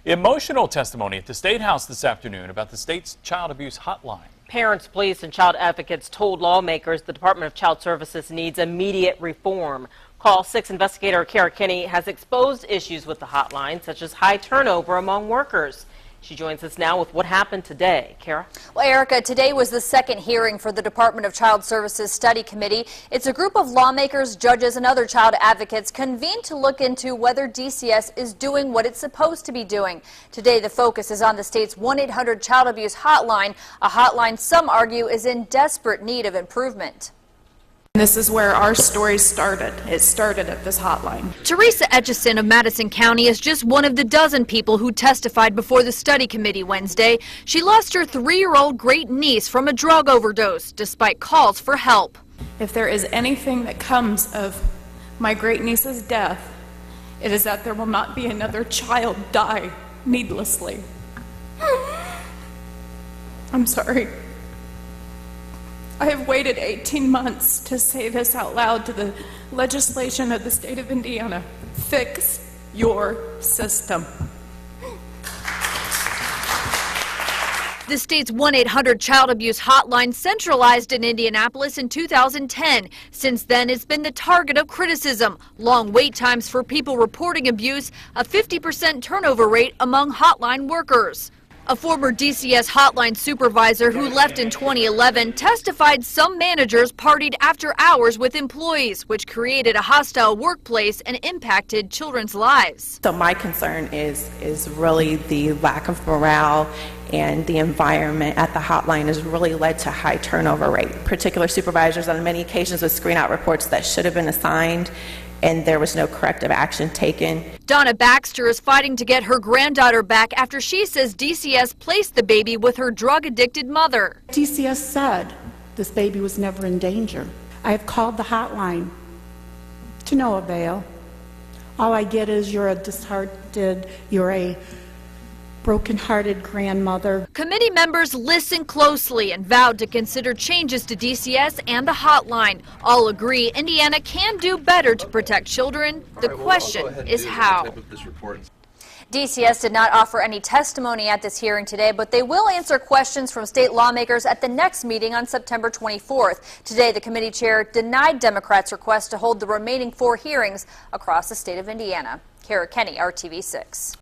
Emotional testimony at the State House this afternoon about the state's child abuse hotline. Parents, police, and child advocates told lawmakers the Department of Child Services needs immediate reform. Call 6 investigator Kara Kinney has exposed issues with the hotline, such as high turnover among workers. She joins us now with what happened today. Kara? Well, Erica, today was the second hearing for the Department of Child Services Study Committee. It's a group of lawmakers, judges, and other child advocates convened to look into whether DCS is doing what it's supposed to be doing. Today, the focus is on the state's 1-800 child abuse hotline, a hotline some argue is in desperate need of improvement. This is where our story started. It started at this hotline. Teresa Etchison of Madison County is just one of the dozen people who testified before the study committee Wednesday. She lost her 3-year-old great niece from a drug overdose, despite calls for help. If there is anything that comes of my great niece's death, it is that there will not be another child die needlessly. I'm sorry. I have waited 18 months to say this out loud to the legislation of the state of Indiana. Fix your system. The state's 1-800 child abuse hotline centralized in Indianapolis in 2010. Since then, it's been the target of criticism. Long wait times for people reporting abuse, a 50% turnover rate among hotline workers. A former DCS hotline supervisor who left in 2011 testified some managers partied after hours with employees, which created a hostile workplace and impacted children's lives. So my concern is really the lack of morale, and the environment at the hotline has really led to high turnover rate. Particular supervisors on many occasions would screen out reports that should have been assigned, and there was no corrective action taken. Donna Baxter is fighting to get her granddaughter back after she says DCS placed the baby with her drug-addicted mother. DCS said this baby was never in danger. I have called the hotline to no avail. All I get is you're a disheartened, you're a broken-hearted grandmother. Committee members listened closely and vowed to consider changes to DCS and the hotline. All agree Indiana can do better to protect children. The question is how. DCS did not offer any testimony at this hearing today, but they will answer questions from state lawmakers at the next meeting on September 24th. Today, the committee chair denied Democrats' request to hold the remaining 4 hearings across the state of Indiana. Kara Kinney, RTV6.